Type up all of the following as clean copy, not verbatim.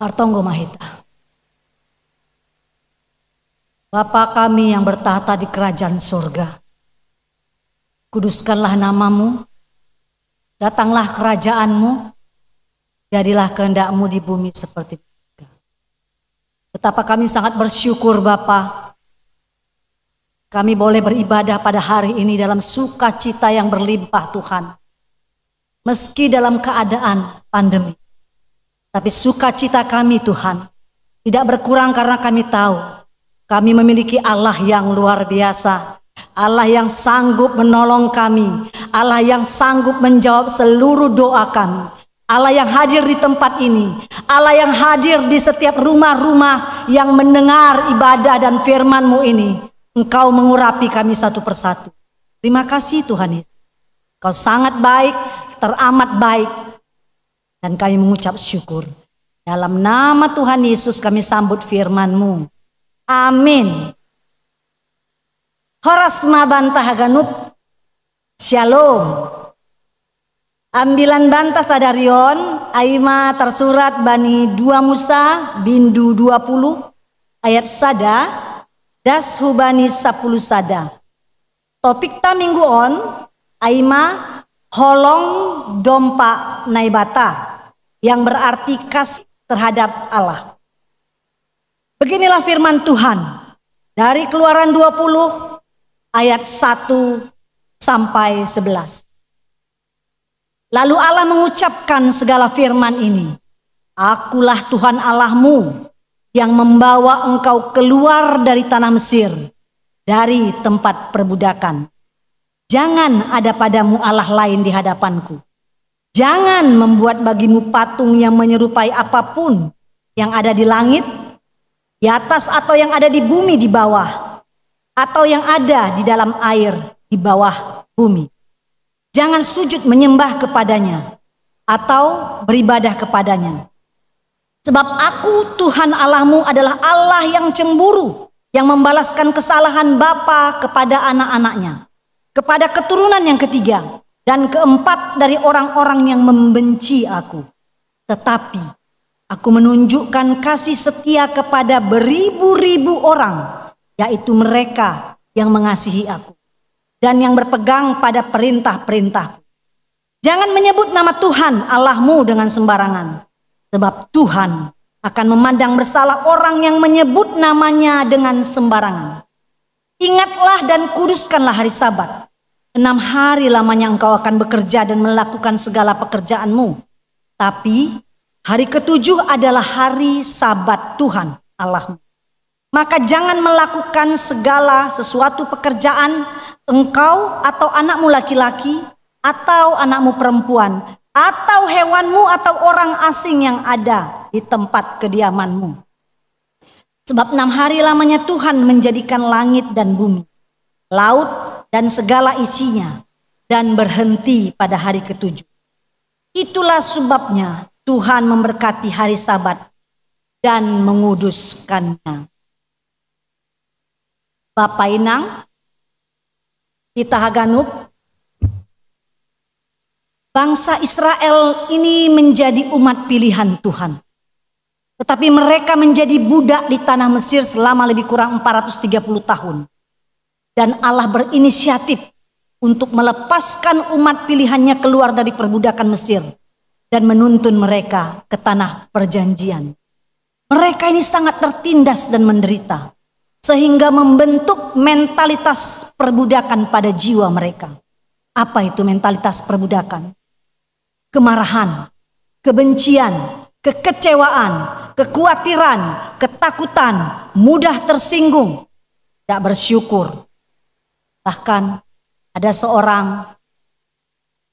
Martonggo Mahita. Bapa kami yang bertahta di kerajaan surga, kuduskanlah namamu, datanglah kerajaanmu, jadilah kehendakmu di bumi seperti di surga. Betapa kami sangat bersyukur Bapa, kami boleh beribadah pada hari ini dalam sukacita yang berlimpah Tuhan. Meski dalam keadaan pandemi, tapi sukacita kami Tuhan tidak berkurang karena kami tahu kami memiliki Allah yang luar biasa, Allah yang sanggup menolong kami, Allah yang sanggup menjawab seluruh doa kami, Allah yang hadir di tempat ini, Allah yang hadir di setiap rumah-rumah yang mendengar ibadah dan firman-Mu ini. Engkau mengurapi kami satu persatu. Terima kasih Tuhan Yesus. Engkau sangat baik, teramat baik, dan kami mengucap syukur. Dalam nama Tuhan Yesus kami sambut firman-Mu. Amin. Horas mabantah haganuk. Shalom. Ambilan bantah sadarion. Aima tersurat bani 2 Musa bindu 20 ayat sada. Das hubani 10 sada. Topik ta minggu on. Aima holong dompa naibata. Yang berarti kasih terhadap Allah. Beginilah firman Tuhan dari Keluaran 20 ayat 1 sampai 11. Lalu Allah mengucapkan segala firman ini. Akulah Tuhan Allahmu yang membawa engkau keluar dari tanah Mesir, dari tempat perbudakan. Jangan ada padamu Allah lain di hadapanku. Jangan membuat bagimu patung yang menyerupai apapun yang ada di langit, di atas atau yang ada di bumi di bawah, atau yang ada di dalam air di bawah bumi. Jangan sujud menyembah kepadanya atau beribadah kepadanya. Sebab aku Tuhan Allahmu adalah Allah yang cemburu, yang membalaskan kesalahan bapa kepada anak-anaknya, kepada keturunan yang ketiga dan keempat dari orang-orang yang membenci aku. Tetapi aku menunjukkan kasih setia kepada beribu-ribu orang, yaitu mereka yang mengasihi aku dan yang berpegang pada perintah-perintahku. Jangan menyebut nama Tuhan Allahmu dengan sembarangan, sebab Tuhan akan memandang bersalah orang yang menyebut namanya dengan sembarangan. Ingatlah dan kuduskanlah hari Sabat. 6 hari lamanya engkau akan bekerja dan melakukan segala pekerjaanmu. Tapi hari ke-7 adalah hari Sabat Tuhan Allahmu. Maka jangan melakukan segala sesuatu pekerjaan engkau atau anakmu laki-laki atau anakmu perempuan atau hewanmu atau orang asing yang ada di tempat kediamanmu. Sebab 6 hari lamanya Tuhan menjadikan langit dan bumi, laut dan segala isinya, dan berhenti pada hari ke-7. Itulah sebabnya Tuhan memberkati hari Sabat dan menguduskannya. Bapak Inang, kita Haganuk, bangsa Israel ini menjadi umat pilihan Tuhan. Tetapi mereka menjadi budak di tanah Mesir selama lebih kurang 430 tahun. Dan Allah berinisiatif untuk melepaskan umat pilihannya keluar dari perbudakan Mesir dan menuntun mereka ke tanah perjanjian. Mereka ini sangat tertindas dan menderita, sehingga membentuk mentalitas perbudakan pada jiwa mereka. Apa itu mentalitas perbudakan? Kemarahan, kebencian, kekecewaan, kekhawatiran, ketakutan, mudah tersinggung, tidak bersyukur. Bahkan ada seorang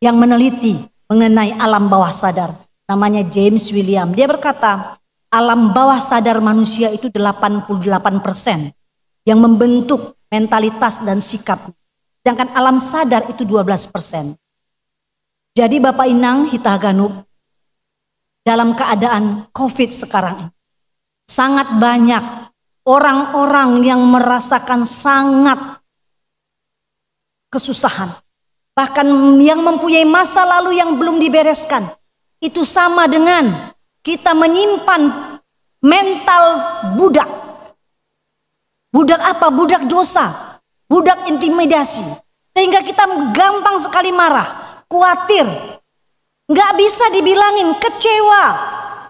yang meneliti mengenai alam bawah sadar, namanya James William. Dia berkata, alam bawah sadar manusia itu 88% yang membentuk mentalitas dan sikap. Sedangkan alam sadar itu 12%. Jadi Bapak Inang Hitaganuk, dalam keadaan COVID sekarang ini, sangat banyak orang-orang yang merasakan sangat kesusahan. Bahkan yang mempunyai masa lalu yang belum dibereskan. Itu sama dengan kita menyimpan mental budak. Budak apa? Budak dosa, budak intimidasi. Sehingga kita gampang sekali marah, khawatir, gak bisa dibilangin, kecewa,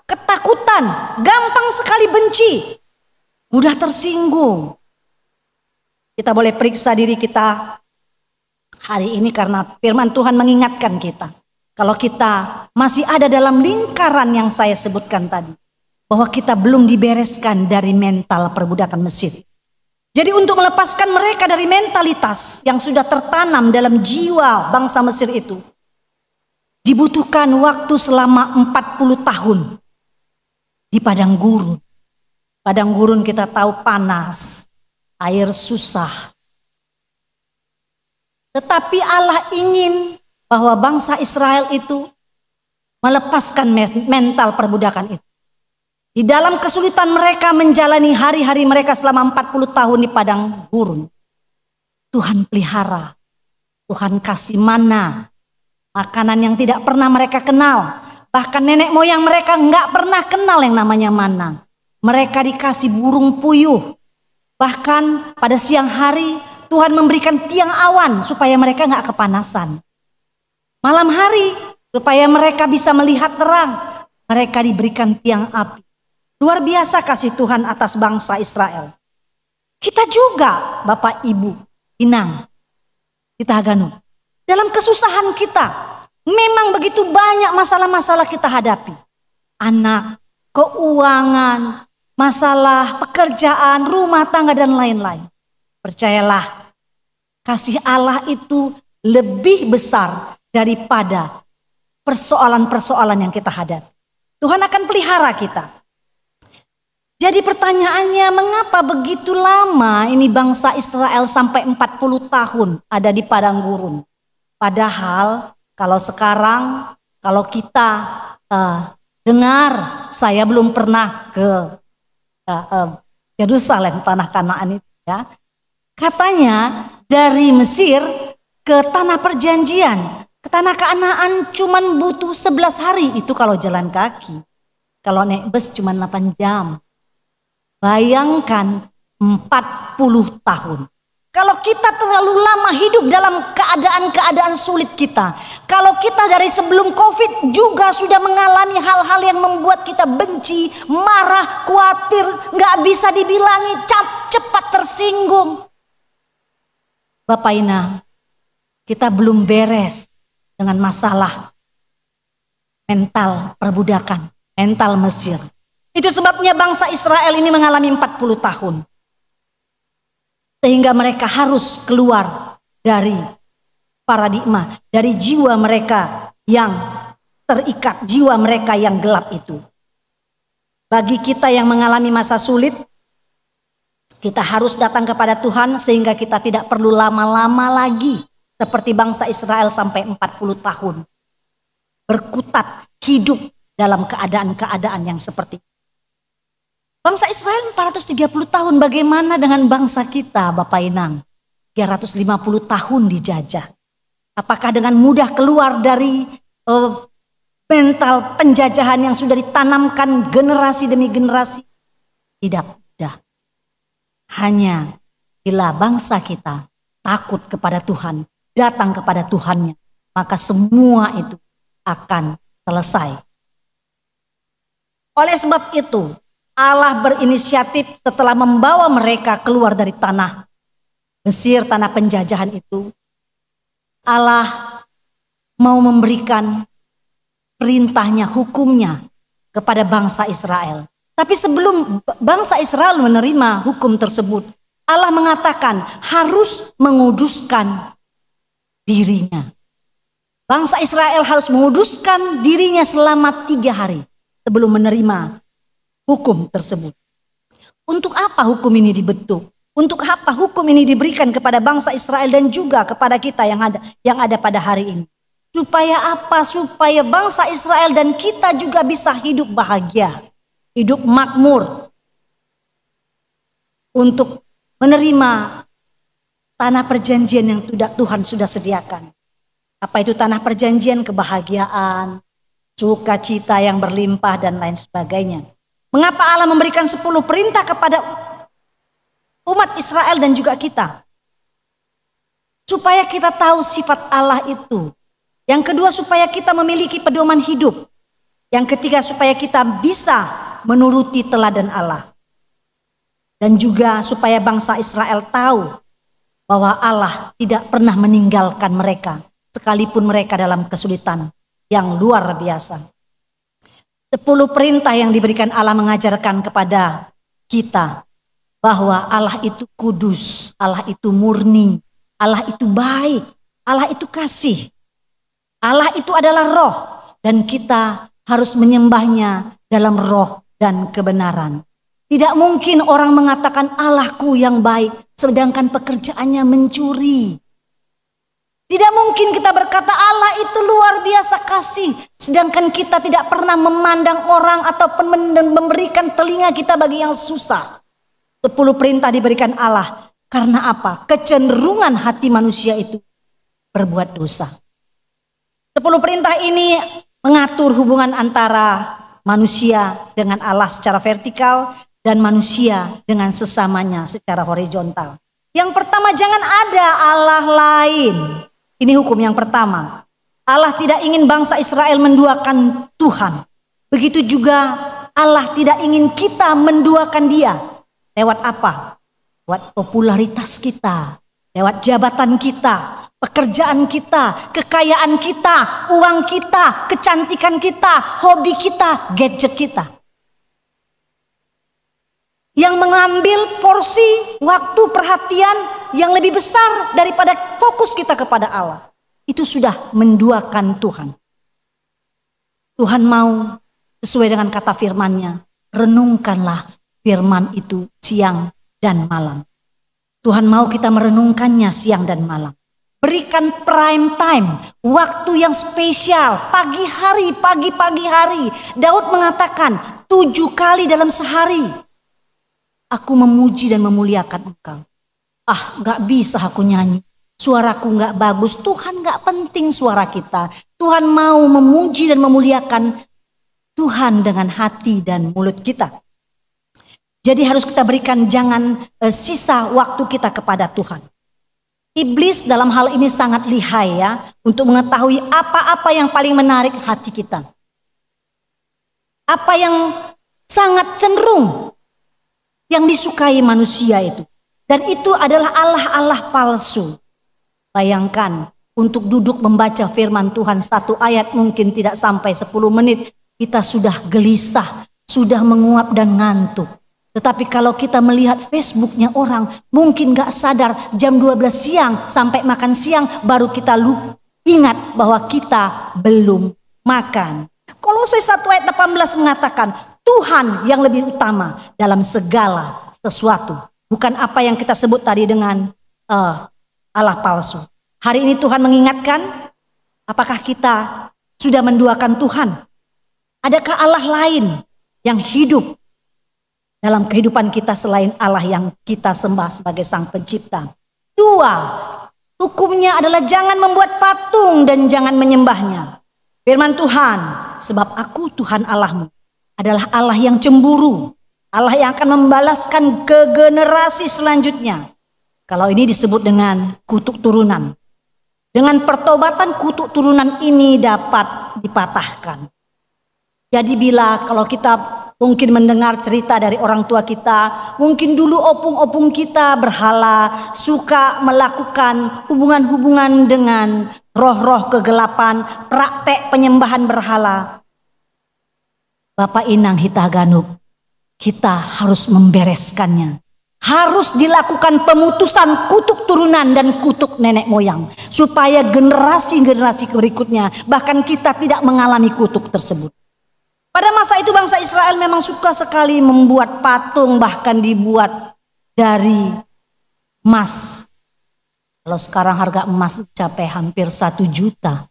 ketakutan, gampang sekali benci, mudah tersinggung. Kita boleh periksa diri kita hari ini karena firman Tuhan mengingatkan kita. Kalau kita masih ada dalam lingkaran yang saya sebutkan tadi, bahwa kita belum dibereskan dari mental perbudakan Mesir. Jadi untuk melepaskan mereka dari mentalitas yang sudah tertanam dalam jiwa bangsa Mesir itu, dibutuhkan waktu selama 40 tahun di padang gurun. Padang gurun kita tahu panas, air susah. Tetapi Allah ingin bahwa bangsa Israel itu melepaskan mental perbudakan itu. Di dalam kesulitan mereka menjalani hari-hari mereka selama 40 tahun di padang gurun, Tuhan pelihara, Tuhan kasih mana, makanan yang tidak pernah mereka kenal. Bahkan nenek moyang mereka nggak pernah kenal yang namanya mana. Mereka dikasih burung puyuh. Bahkan pada siang hari Tuhan memberikan tiang awan supaya mereka nggak kepanasan. Malam hari supaya mereka bisa melihat terang, mereka diberikan tiang api. Luar biasa kasih Tuhan atas bangsa Israel. Kita juga Bapak Ibu Inang, kita Haganup. Dalam kesusahan kita, memang begitu banyak masalah-masalah kita hadapi. Anak, keuangan, masalah pekerjaan, rumah tangga dan lain-lain. Percayalah, kasih Allah itu lebih besar daripada persoalan-persoalan yang kita hadapi. Tuhan akan pelihara kita. Jadi pertanyaannya, mengapa begitu lama ini bangsa Israel sampai 40 tahun ada di padang gurun? Padahal kalau sekarang, kalau kita dengar, saya belum pernah ke Yerusalem, tanah Kanaan itu ya. Katanya dari Mesir ke tanah perjanjian, ke tanah Kanaan cuman butuh 11 hari itu kalau jalan kaki. Kalau naik bus cuman 8 jam. Bayangkan 40 tahun. Kalau kita terlalu lama hidup dalam keadaan-keadaan sulit kita. Kalau kita dari sebelum COVID juga sudah mengalami hal-hal yang membuat kita benci, marah, khawatir, gak bisa dibilangi, cepat tersinggung. Bapak Ina, kita belum beres dengan masalah mental perbudakan, mental Mesir. Itu sebabnya bangsa Israel ini mengalami 40 tahun. Sehingga mereka harus keluar dari paradigma, dari jiwa mereka yang terikat, jiwa mereka yang gelap itu. Bagi kita yang mengalami masa sulit, kita harus datang kepada Tuhan sehingga kita tidak perlu lama-lama lagi seperti bangsa Israel sampai 40 tahun. Berkutat hidup dalam keadaan-keadaan yang seperti itu. Bangsa Israel 430 tahun, bagaimana dengan bangsa kita Bapak Inang? 350 tahun dijajah. Apakah dengan mudah keluar dari mental penjajahan yang sudah ditanamkan generasi demi generasi? Tidak mudah. Hanya bila bangsa kita takut kepada Tuhan, datang kepada Tuhannya, maka semua itu akan selesai. Oleh sebab itu, Allah berinisiatif setelah membawa mereka keluar dari tanah Mesir, tanah penjajahan itu. Allah mau memberikan perintahnya, hukumnya kepada bangsa Israel. Tapi sebelum bangsa Israel menerima hukum tersebut, Allah mengatakan harus menguduskan dirinya. Bangsa Israel harus menguduskan dirinya selama 3 hari sebelum menerima hukum tersebut. Untuk apa hukum ini dibentuk? Untuk apa hukum ini diberikan kepada bangsa Israel dan juga kepada kita yang ada pada hari ini? Supaya apa? Supaya bangsa Israel dan kita juga bisa hidup bahagia, hidup makmur, untuk menerima tanah perjanjian yang Tuhan sudah sediakan. Apa itu tanah perjanjian? Kebahagiaan, sukacita yang berlimpah dan lain sebagainya. Mengapa Allah memberikan 10 perintah kepada umat Israel dan juga kita? Supaya kita tahu sifat Allah itu. Yang kedua, supaya kita memiliki pedoman hidup. Yang ketiga, supaya kita bisa menuruti teladan Allah. Dan juga supaya bangsa Israel tahu bahwa Allah tidak pernah meninggalkan mereka, sekalipun mereka dalam kesulitan yang luar biasa. 10 perintah yang diberikan Allah mengajarkan kepada kita bahwa Allah itu kudus, Allah itu murni, Allah itu baik, Allah itu kasih. Allah itu adalah roh dan kita harus menyembahnya dalam roh dan kebenaran. Tidak mungkin orang mengatakan Allahku yang baik sedangkan pekerjaannya mencuri. Tidak mungkin kita berkata Allah itu luar biasa kasih, sedangkan kita tidak pernah memandang orang ataupun memberikan telinga kita bagi yang susah. 10 perintah diberikan Allah. Karena apa? Kecenderungan hati manusia itu berbuat dosa. 10 perintah ini mengatur hubungan antara manusia dengan Allah secara vertikal dan manusia dengan sesamanya secara horizontal. Yang pertama, jangan ada Allah lain. Ini hukum yang pertama. Allah tidak ingin bangsa Israel menduakan Tuhan. Begitu juga Allah tidak ingin kita menduakan Dia. Lewat apa? Lewat popularitas kita, lewat jabatan kita, pekerjaan kita, kekayaan kita, uang kita, kecantikan kita, hobi kita, gadget kita. Yang mengambil porsi waktu perhatian yang lebih besar daripada fokus kita kepada Allah. Itu sudah menduakan Tuhan. Tuhan mau sesuai dengan kata firman-Nya, renungkanlah firman itu siang dan malam. Tuhan mau kita merenungkannya siang dan malam. Berikan prime time, waktu yang spesial, pagi hari, pagi hari. Daud mengatakan 7 kali dalam sehari. Aku memuji dan memuliakan Engkau. Gak bisa aku nyanyi. Suaraku gak bagus. Tuhan gak penting suara kita. Tuhan mau memuji dan memuliakan Tuhan dengan hati dan mulut kita. Jadi harus kita berikan jangan sisa waktu kita kepada Tuhan. Iblis dalam hal ini sangat lihai ya. Untuk mengetahui apa-apa yang paling menarik hati kita. Apa yang sangat cenderung yang disukai manusia itu. Dan itu adalah Allah-Allah palsu. Bayangkan untuk duduk membaca firman Tuhan 1 ayat mungkin tidak sampai 10 menit. Kita sudah gelisah, sudah menguap dan ngantuk. Tetapi kalau kita melihat Facebooknya orang, mungkin gak sadar jam 12 siang sampai makan siang baru kita ingat bahwa kita belum makan. Kolose 1 ayat 18 mengatakan, Tuhan yang lebih utama dalam segala sesuatu. Bukan apa yang kita sebut tadi dengan Allah palsu. Hari ini Tuhan mengingatkan, apakah kita sudah menduakan Tuhan? Adakah Allah lain yang hidup dalam kehidupan kita selain Allah yang kita sembah sebagai Sang Pencipta? 2, hukumnya adalah jangan membuat patung dan jangan menyembahnya. Firman Tuhan, sebab aku Tuhan Allahmu adalah Allah yang cemburu, Allah yang akan membalaskan ke generasi selanjutnya. Kalau ini disebut dengan kutuk turunan. Dengan pertobatan kutuk turunan ini dapat dipatahkan. Jadi bila kalau kita mungkin mendengar cerita dari orang tua kita, mungkin dulu opung-opung kita berhala, suka melakukan hubungan-hubungan dengan roh-roh kegelapan, praktek penyembahan berhala. Bapak Inang Hitaganuk, kita harus membereskannya. Harus dilakukan pemutusan kutuk turunan dan kutuk nenek moyang. Supaya generasi-generasi berikutnya, bahkan kita tidak mengalami kutuk tersebut. Pada masa itu bangsa Israel memang suka sekali membuat patung, bahkan dibuat dari emas. Kalau sekarang harga emas mencapai hampir 1 juta.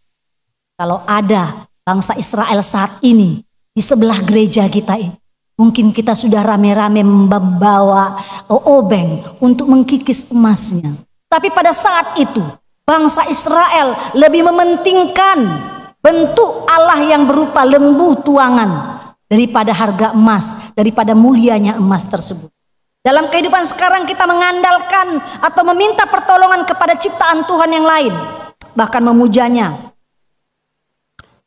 Kalau ada bangsa Israel saat ini di sebelah gereja kita ini, mungkin kita sudah rame-rame membawa obeng untuk mengkikis emasnya. Tapi pada saat itu bangsa Israel lebih mementingkan bentuk Allah yang berupa lembu tuangan daripada harga emas, daripada mulianya emas tersebut. Dalam kehidupan sekarang kita mengandalkan atau meminta pertolongan kepada ciptaan Tuhan yang lain, bahkan memujanya.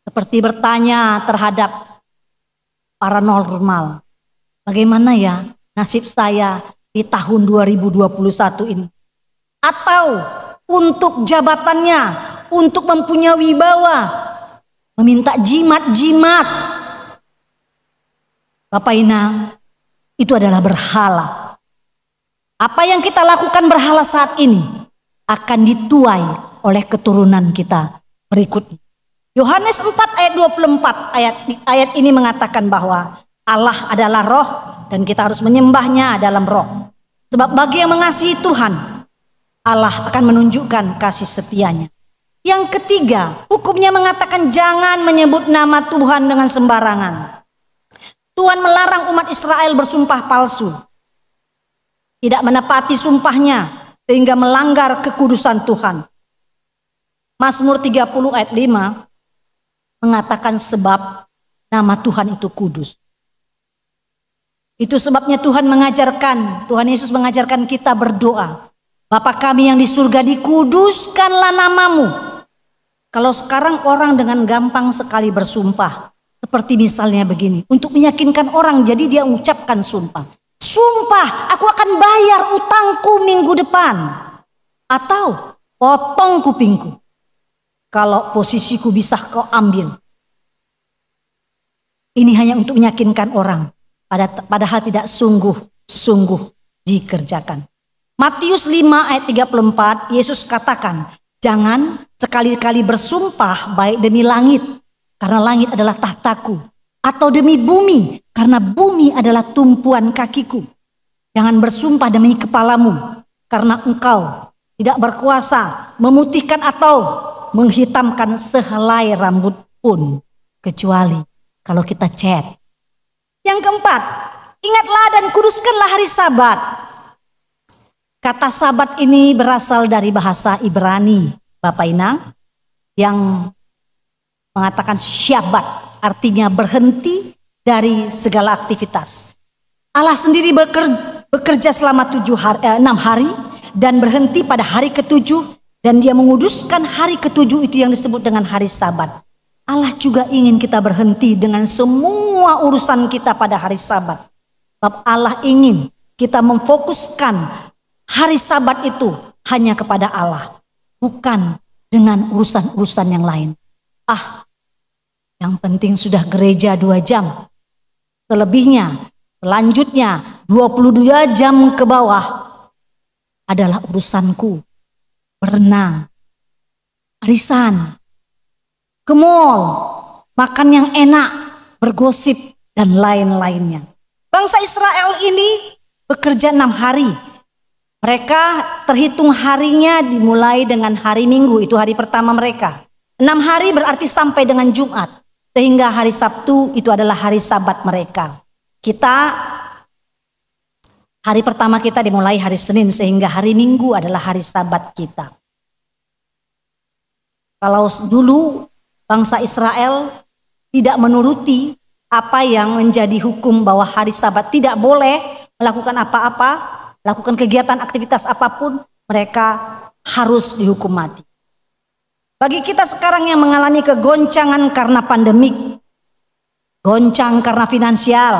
Seperti bertanya terhadap paranormal, bagaimana ya nasib saya di tahun 2021 ini? Atau untuk jabatannya, untuk mempunyai wibawa, meminta jimat-jimat. Bapak Inang, itu adalah berhala. Apa yang kita lakukan berhala saat ini akan dituai oleh keturunan kita berikutnya. Yohanes 4 ayat 24 ayat ini mengatakan bahwa Allah adalah roh dan kita harus menyembahnya dalam roh. Sebab bagi yang mengasihi Tuhan, Allah akan menunjukkan kasih setianya. Yang ketiga, hukumnya mengatakan jangan menyebut nama Tuhan dengan sembarangan. Tuhan melarang umat Israel bersumpah palsu, tidak menepati sumpahnya sehingga melanggar kekudusan Tuhan. Mazmur 30 ayat 5 mengatakan sebab nama Tuhan itu kudus. Itu sebabnya Tuhan Yesus mengajarkan kita berdoa. Bapa kami yang di surga, dikuduskanlah namamu. Kalau sekarang orang dengan gampang sekali bersumpah. Seperti misalnya begini, untuk meyakinkan orang jadi dia ucapkan sumpah. Sumpah, aku akan bayar utangku minggu depan. Atau potong kupingku. Kalau posisiku bisa kau ambil. Ini hanya untuk meyakinkan orang. Padahal tidak sungguh-sungguh dikerjakan. Matius 5 ayat 34, Yesus katakan, jangan sekali-kali bersumpah baik demi langit, karena langit adalah tahtaku, atau demi bumi, karena bumi adalah tumpuan kakiku. Jangan bersumpah demi kepalamu, karena engkau tidak berkuasa memutihkan atau menghitamkan sehelai rambut pun, kecuali kalau kita cat. Yang keempat, ingatlah dan kuduskanlah hari Sabat. Kata Sabat ini berasal dari bahasa Ibrani, Bapak Inang, yang mengatakan syabat, artinya berhenti dari segala aktivitas. Allah sendiri bekerja selama 6 hari dan berhenti pada hari ke-7, dan dia menguduskan hari ke-7 itu yang disebut dengan hari Sabat. Allah juga ingin kita berhenti dengan semua urusan kita pada hari Sabat. Sebab Allah ingin kita memfokuskan hari Sabat itu hanya kepada Allah, bukan dengan urusan-urusan yang lain. Yang penting sudah gereja 2 jam. Selebihnya, selanjutnya 22 jam ke bawah adalah urusanku. Berenang, arisan, ke mall, makan yang enak, bergosip, dan lain-lainnya. Bangsa Israel ini bekerja 6 hari. Mereka terhitung harinya dimulai dengan hari Minggu, itu hari pertama mereka. 6 hari berarti sampai dengan Jumat. Sehingga hari Sabtu itu adalah hari Sabat mereka. Hari pertama kita dimulai hari Senin, sehingga hari Minggu adalah hari Sabat kita. Kalau dulu bangsa Israel tidak menuruti apa yang menjadi hukum bahwa hari Sabat tidak boleh melakukan apa-apa, lakukan kegiatan aktivitas apapun, mereka harus dihukum mati. Bagi kita sekarang yang mengalami kegoncangan karena pandemik, goncang karena finansial,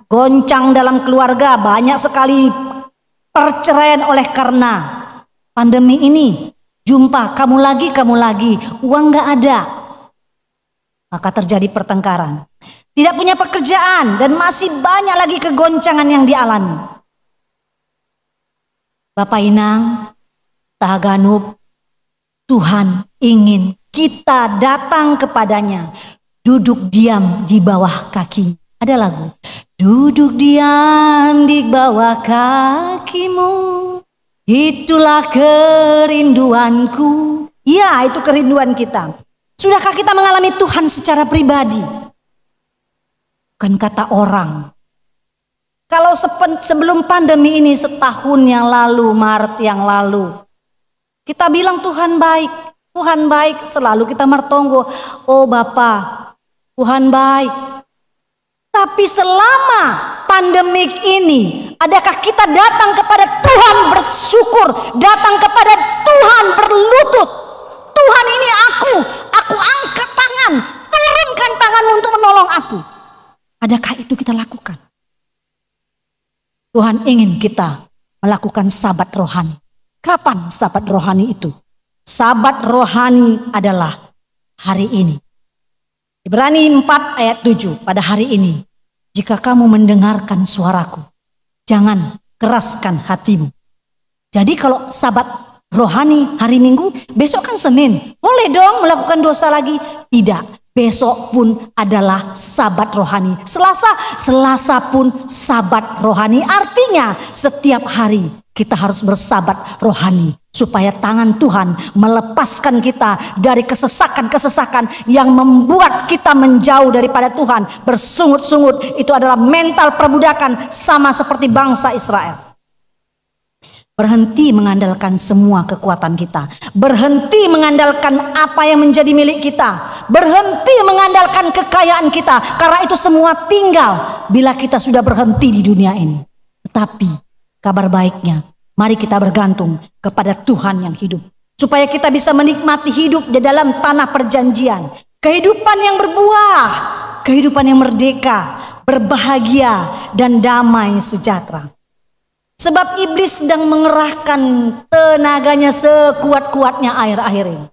goncang dalam keluarga, banyak sekali perceraian oleh karena pandemi ini. Jumpa kamu lagi, uang gak ada. Maka terjadi pertengkaran. Tidak punya pekerjaan dan masih banyak lagi kegoncangan yang dialami. Bapak Inang, Tahaganub, Tuhan ingin kita datang kepadanya, duduk diam di bawah kaki. Ada lagu, duduk diam di bawah kakimu, itulah kerinduanku. Ya, itu kerinduan kita. Sudahkah kita mengalami Tuhan secara pribadi? Bukan kata orang. Kalau sebelum pandemi ini setahun yang lalu, Maret yang lalu, kita bilang Tuhan baik, selalu kita mertonggo. Oh Bapak, Tuhan baik. Tapi selama pandemik ini, adakah kita datang kepada Tuhan bersyukur, datang kepada Tuhan berlutut? Tuhan, ini aku angkat tangan, turunkan tangan untuk menolong aku. Adakah itu kita lakukan? Tuhan ingin kita melakukan sabat rohani. Kapan sabat rohani itu? Sabat rohani adalah hari ini. Ibrani 4 ayat 7, pada hari ini, jika kamu mendengarkan suaraku, jangan keraskan hatimu. Jadi kalau sabat rohani hari Minggu, besok kan Senin, boleh dong melakukan dosa lagi? Tidak, besok pun adalah sabat rohani. Selasa pun sabat rohani. Artinya setiap hari kita harus bersabat rohani, supaya tangan Tuhan melepaskan kita dari kesesakan-kesesakan yang membuat kita menjauh daripada Tuhan. Bersungut-sungut itu adalah mental perbudakan, sama seperti bangsa Israel. Berhenti mengandalkan semua kekuatan kita. Berhenti mengandalkan apa yang menjadi milik kita. Berhenti mengandalkan kekayaan kita, karena itu semua tinggal bila kita sudah berhenti di dunia ini. Tetapi kabar baiknya, mari kita bergantung kepada Tuhan yang hidup, supaya kita bisa menikmati hidup di dalam tanah perjanjian. Kehidupan yang berbuah, kehidupan yang merdeka, berbahagia, dan damai sejahtera. Sebab iblis sedang mengerahkan tenaganya sekuat-kuatnya akhir-akhir ini.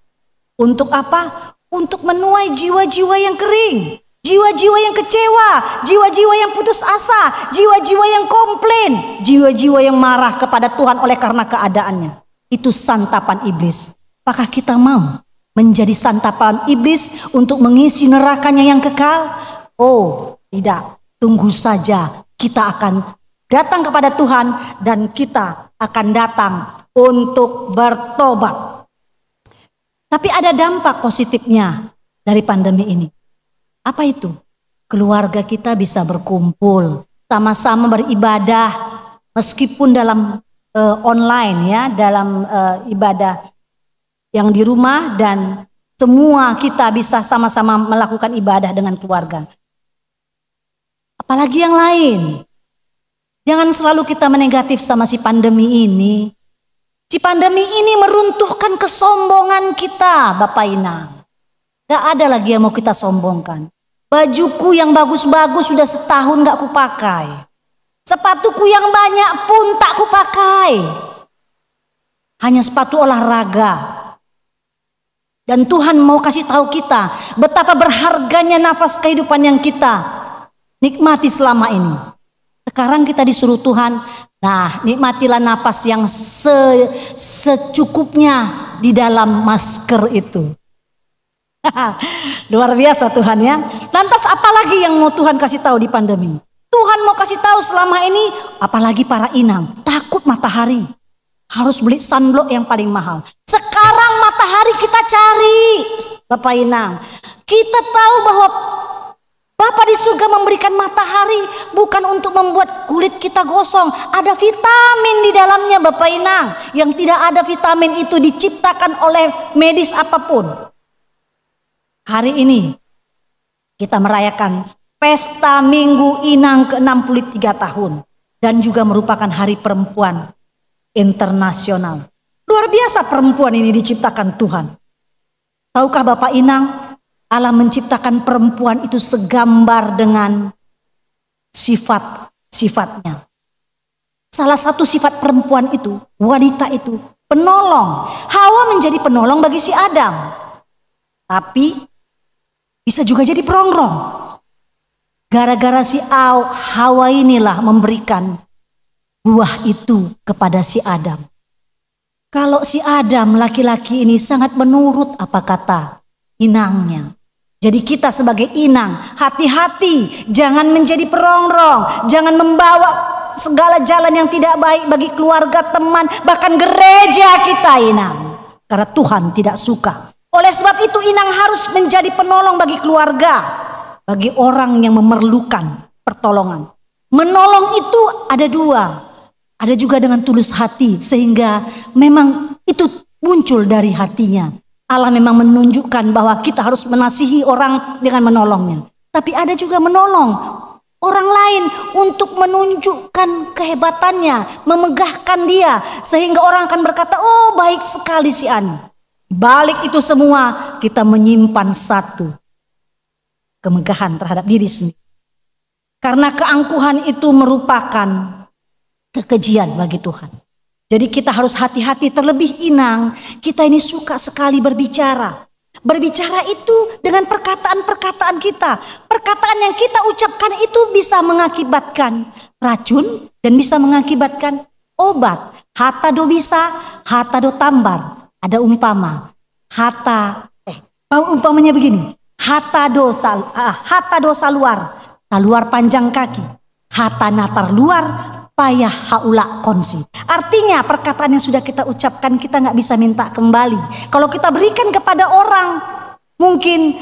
Untuk apa? Untuk menuai jiwa-jiwa yang kering, jiwa-jiwa yang kecewa, jiwa-jiwa yang putus asa, jiwa-jiwa yang komplain, jiwa-jiwa yang marah kepada Tuhan oleh karena keadaannya. Itu santapan iblis. Apakah kita mau menjadi santapan iblis untuk mengisi nerakanya yang kekal? Oh, tidak. Tunggu saja, kita akan datang kepada Tuhan dan kita akan datang untuk bertobat. Tapi ada dampak positifnya dari pandemi ini. Apa itu? Keluarga kita bisa berkumpul, sama-sama beribadah, meskipun dalam online ya, dalam ibadah yang di rumah, dan semua kita bisa sama-sama melakukan ibadah dengan keluarga. Apalagi yang lain. Jangan selalu kita menegatif sama si pandemi ini. Si pandemi ini meruntuhkan kesombongan kita, Bapak Inang. Gak ada lagi yang mau kita sombongkan. Bajuku yang bagus-bagus sudah setahun gak kupakai. Sepatuku yang banyak pun tak kupakai. Hanya sepatu olahraga. Dan Tuhan mau kasih tahu kita betapa berharganya nafas kehidupan yang kita nikmati selama ini. Sekarang kita disuruh Tuhan, nah nikmatilah napas yang secukupnya di dalam masker itu. Luar biasa Tuhan ya. Lantas apalagi yang mau Tuhan kasih tahu di pandemi? Tuhan mau kasih tahu selama ini, apalagi para inang, takut matahari. Harus beli sunblock yang paling mahal. Sekarang matahari kita cari, Bapak Inang. Kita tahu bahwa Bapa di surga memberikan matahari bukan untuk membuat kulit kita gosong. Ada vitamin di dalamnya, Bapak Inang. Yang tidak ada vitamin itu diciptakan oleh medis apapun. Hari ini kita merayakan Pesta Minggu Inang ke-63 tahun. Dan juga merupakan Hari Perempuan Internasional. Luar biasa perempuan ini diciptakan Tuhan. Tahukah Bapak Inang, Allah menciptakan perempuan itu segambar dengan sifat-sifatnya. Salah satu sifat perempuan itu, wanita itu, penolong. Hawa menjadi penolong bagi si Adam. Tapi bisa juga jadi perongrong. Gara-gara si Hawa inilah memberikan buah itu kepada si Adam. Kalau si Adam laki-laki ini sangat menurut apa kata inangnya. Jadi kita sebagai inang, hati-hati, jangan menjadi perongrong, jangan membawa segala jalan yang tidak baik bagi keluarga, teman, bahkan gereja kita inang. Karena Tuhan tidak suka. Oleh sebab itu inang harus menjadi penolong bagi keluarga, bagi orang yang memerlukan pertolongan. Menolong itu ada dua. Ada juga dengan tulus hati, sehingga memang itu muncul dari hatinya. Allah memang menunjukkan bahwa kita harus mengasihi orang dengan menolongnya. Tapi ada juga menolong orang lain untuk menunjukkan kehebatannya, memegahkan dia, sehingga orang akan berkata, oh baik sekali si Ani. Balik itu semua kita menyimpan satu kemegahan terhadap diri sendiri. Karena keangkuhan itu merupakan kekejian bagi Tuhan. Jadi kita harus hati-hati, terlebih Inang, kita ini suka sekali berbicara. Berbicara itu dengan perkataan-perkataan kita. Perkataan yang kita ucapkan itu bisa mengakibatkan racun dan bisa mengakibatkan obat. Hata do bisa, hata do tambar. Ada umpama. Umpamanya begini. Hata do saluar, saluar panjang kaki. Hata natar luar, payah haula konsi. Artinya perkataan yang sudah kita ucapkan kita nggak bisa minta kembali. Kalau kita berikan kepada orang, mungkin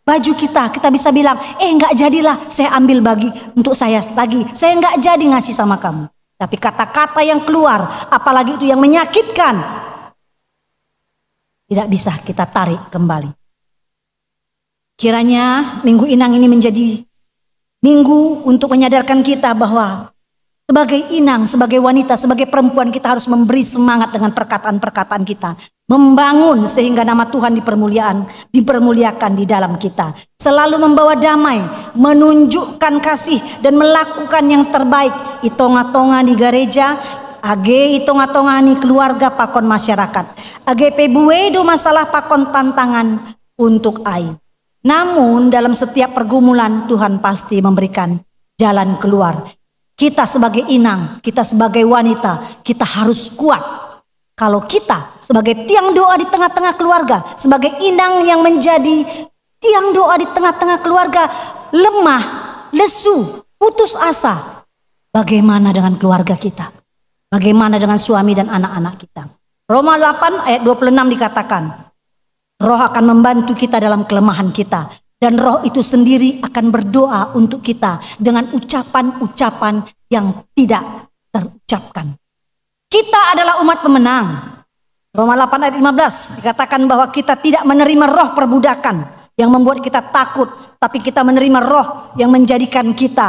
baju kita bisa bilang, nggak jadilah saya ambil bagi untuk saya lagi. Saya nggak jadi ngasih sama kamu. Tapi kata-kata yang keluar, apalagi itu yang menyakitkan, tidak bisa kita tarik kembali. Kiranya Minggu Inang ini menjadi minggu untuk menyadarkan kita bahwa sebagai inang, sebagai wanita, sebagai perempuan kita harus memberi semangat dengan perkataan-perkataan kita. Membangun sehingga nama Tuhan dipermuliakan di dalam kita. Selalu membawa damai, menunjukkan kasih dan melakukan yang terbaik. Itonga-tonga di gereja, age itonga-tonga ni keluarga pakon masyarakat. Age pebuedo masalah pakon tantangan untuk ai. Namun dalam setiap pergumulan Tuhan pasti memberikan jalan keluar. Kita sebagai inang, kita sebagai wanita, kita harus kuat. Kalau kita sebagai tiang doa di tengah-tengah keluarga, sebagai inang yang menjadi tiang doa di tengah-tengah keluarga, lemah, lesu, putus asa, bagaimana dengan keluarga kita? Bagaimana dengan suami dan anak-anak kita? Roma 8 ayat 26 dikatakan, Roh akan membantu kita dalam kelemahan kita. Dan Roh itu sendiri akan berdoa untuk kita dengan ucapan-ucapan yang tidak terucapkan. Kita adalah umat pemenang. Roma 8 ayat 15 dikatakan bahwa kita tidak menerima roh perbudakan yang membuat kita takut. Tapi kita menerima roh yang menjadikan kita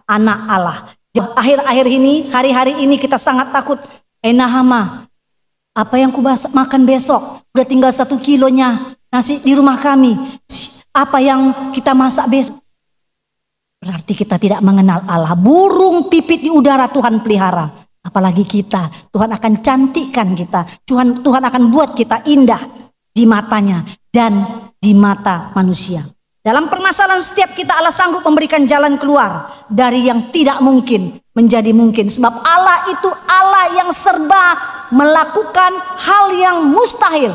anak Allah. Akhir-akhir ini, hari-hari ini kita sangat takut. Nahama, apa yang ku makan besok? Udah tinggal 1 kilonya nasi di rumah kami. Apa yang kita masak besok? Berarti kita tidak mengenal Allah. Burung pipit di udara Tuhan pelihara. Apalagi kita. Tuhan akan cantikkan kita. Tuhan akan buat kita indah di matanya dan di mata manusia. Dalam permasalahan setiap kita, Allah sanggup memberikan jalan keluar dari yang tidak mungkin menjadi mungkin. Sebab Allah itu Allah yang serba melakukan hal yang mustahil.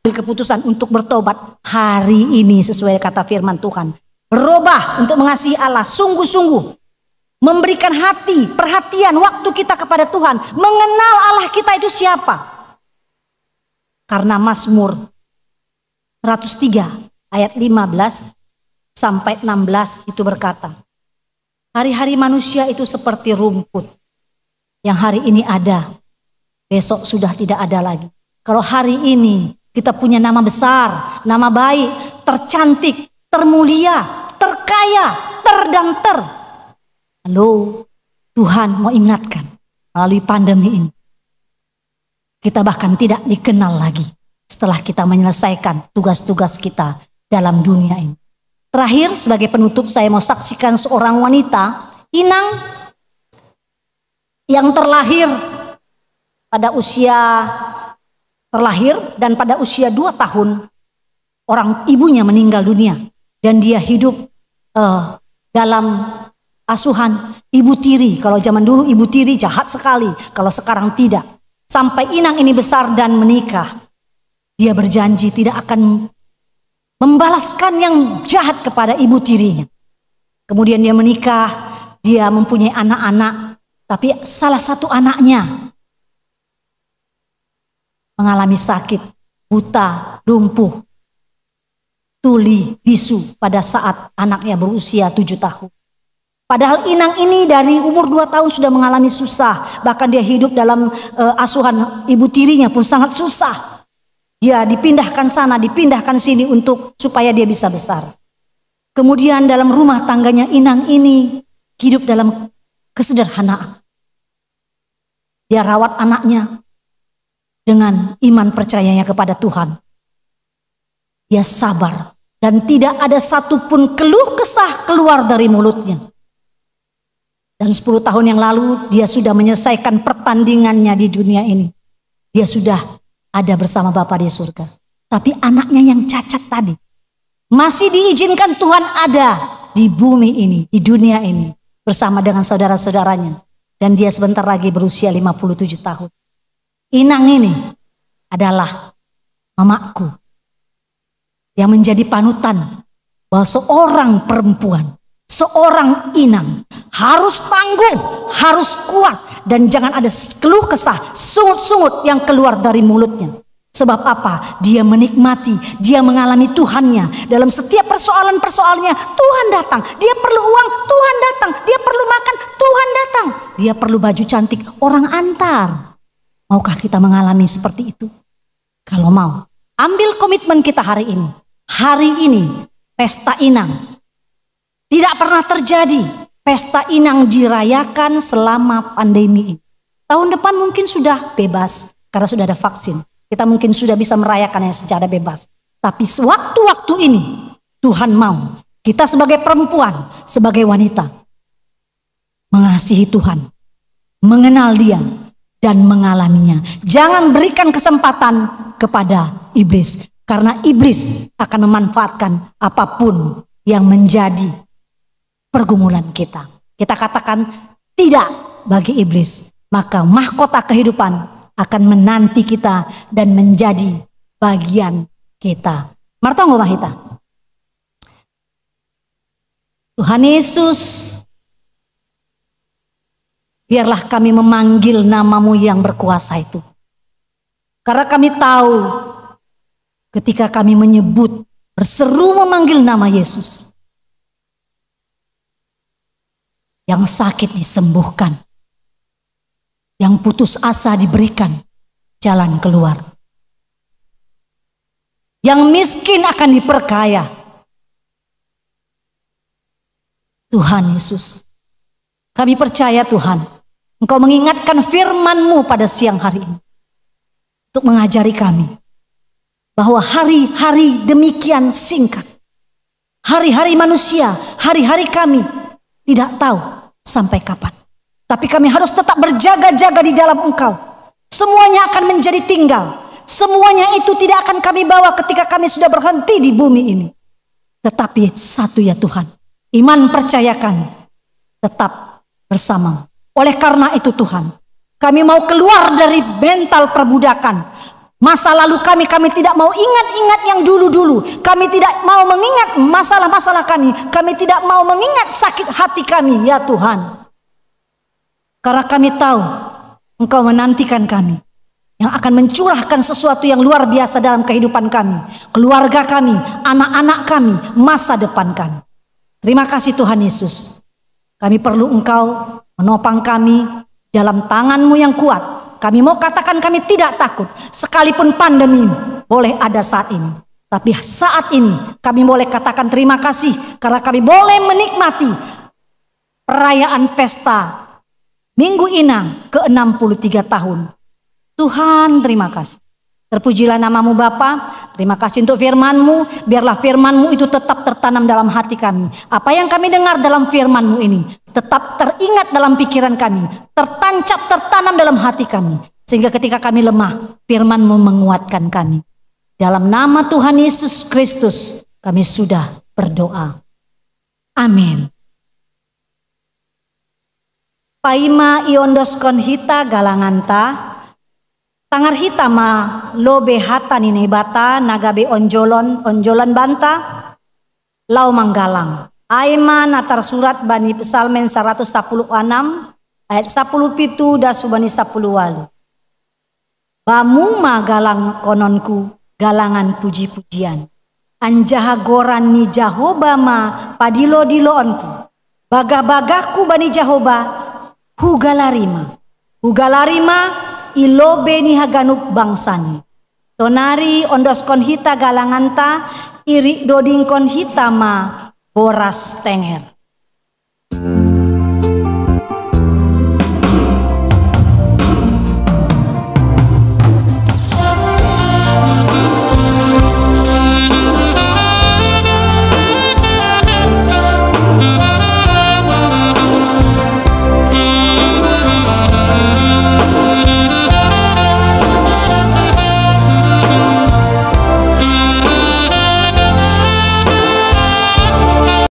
Keputusan untuk bertobat hari ini sesuai kata firman Tuhan. Berubah untuk mengasihi Allah sungguh-sungguh. Memberikan hati, perhatian, waktu kita kepada Tuhan. Mengenal Allah kita itu siapa. Karena Mazmur 103 ayat 15 sampai 16 itu berkata, hari-hari manusia itu seperti rumput. Yang hari ini ada, besok sudah tidak ada lagi. Kalau hari ini kita punya nama besar, nama baik, tercantik, termulia, terkaya, dan ter. Lalu Tuhan mau ingatkan melalui pandemi ini. Kita bahkan tidak dikenal lagi setelah kita menyelesaikan tugas-tugas kita dalam dunia ini. Terakhir sebagai penutup saya mau saksikan seorang wanita, inang yang terlahir pada dan pada usia 2 tahun orang ibunya meninggal dunia dan dia hidup dalam asuhan ibu tiri. Kalau zaman dulu ibu tiri jahat sekali, kalau sekarang tidak. Sampai inang ini besar dan menikah, dia berjanji tidak akan membalaskan yang jahat kepada ibu tirinya. Kemudian dia menikah, dia mempunyai anak-anak, tapi salah satu anaknya mengalami sakit, buta, lumpuh, tuli, bisu pada saat anaknya berusia 7 tahun. Padahal inang ini dari umur 2 tahun sudah mengalami susah. Bahkan dia hidup dalam asuhan ibu tirinya pun sangat susah. Dia dipindahkan sana, dipindahkan sini supaya dia bisa besar. Kemudian dalam rumah tangganya Inang ini hidup dalam kesederhanaan. Dia rawat anaknya dengan iman percayanya kepada Tuhan. Dia sabar dan tidak ada satupun keluh kesah keluar dari mulutnya. Dan 10 tahun yang lalu dia sudah menyelesaikan pertandingannya di dunia ini. Dia sudah ada bersama Bapa di surga. Tapi anaknya yang cacat tadi masih diizinkan Tuhan ada di bumi ini, di dunia ini bersama dengan saudara-saudaranya. Dan dia sebentar lagi berusia 57 tahun. Inang ini adalah mamaku yang menjadi panutan bahwa seorang perempuan, seorang Inang harus tangguh, harus kuat, dan jangan ada keluh kesah, sungut-sungut yang keluar dari mulutnya. Sebab apa? Dia menikmati, dia mengalami Tuhannya. Dalam setiap persoalan-persoalannya, Tuhan datang. Dia perlu uang, Tuhan datang. Dia perlu makan, Tuhan datang. Dia perlu baju cantik, orang antar. Maukah kita mengalami seperti itu? Kalau mau, ambil komitmen kita hari ini. Hari ini, pesta Inang. Tidak pernah terjadi. Pesta Inang dirayakan selama pandemi ini. Tahun depan mungkin sudah bebas, karena sudah ada vaksin. Kita mungkin sudah bisa merayakannya secara bebas. Tapi sewaktu-waktu ini Tuhan mau kita sebagai perempuan, sebagai wanita mengasihi Tuhan, mengenal Dia dan mengalaminya. Jangan berikan kesempatan kepada iblis, karena iblis akan memanfaatkan apapun yang menjadi pergumulan kita. Kita katakan tidak bagi iblis, maka mahkota kehidupan akan menanti kita dan menjadi bagian kita. Martongo Mahita. Tuhan Yesus, biarlah kami memanggil nama-Mu yang berkuasa itu. Karena kami tahu ketika kami menyebut, berseru memanggil nama Yesus, yang sakit disembuhkan, yang putus asa diberikan jalan keluar, yang miskin akan diperkaya. Tuhan Yesus, kami percaya Tuhan, Engkau mengingatkan firman-Mu pada siang hari ini untuk mengajari kami bahwa hari-hari demikian singkat. Hari-hari manusia, hari-hari kami tidak tahu sampai kapan. Tapi kami harus tetap berjaga-jaga di dalam Engkau. Semuanya akan menjadi tinggal. Semuanya itu tidak akan kami bawa ketika kami sudah berhenti di bumi ini. Tetapi satu ya Tuhan, iman percaya kami tetap bersama. Oleh karena itu Tuhan, kami mau keluar dari mental perbudakan. Masa lalu kami tidak mau ingat-ingat yang dulu-dulu. Kami tidak mau mengingat masalah-masalah kami. Kami tidak mau mengingat sakit hati kami ya Tuhan. Karena kami tahu Engkau menantikan kami, yang akan mencurahkan sesuatu yang luar biasa dalam kehidupan kami, keluarga kami, anak-anak kami, masa depan kami. Terima kasih Tuhan Yesus. Kami perlu Engkau menopang kami dalam tangan-Mu yang kuat. Kami mau katakan kami tidak takut, sekalipun pandemi boleh ada saat ini. Tapi saat ini kami boleh katakan terima kasih, karena kami boleh menikmati perayaan pesta Minggu Inang ke-63 tahun. Tuhan terima kasih. Terpujilah nama-Mu Bapa. Terima kasih untuk firman-Mu. Biarlah firman-Mu itu tetap tertanam dalam hati kami. Apa yang kami dengar dalam firman-Mu ini tetap teringat dalam pikiran kami, tertancap, tertanam dalam hati kami. Sehingga ketika kami lemah, firman-Mu menguatkan kami. Dalam nama Tuhan Yesus Kristus kami sudah berdoa. Amin. Paima iondoskon hita galanganta, tangar hita ma lobe hata nini bata nagabe onjolan banta, lau manggalang. Aima natar surat bani Psalmen 116 ayat 10 pitu dasubani 10 walu. Bamu ma galang kononku galangan puji-pujian. Anjaha goran ni Jahoba ma padilo diloonku. Bagah-bagahku bani Jahoba Hugalarima ilobe ni haganuk bangsani. Tonari ondoskon hita galanganta iri dodingkon hita ma Horas Tenger.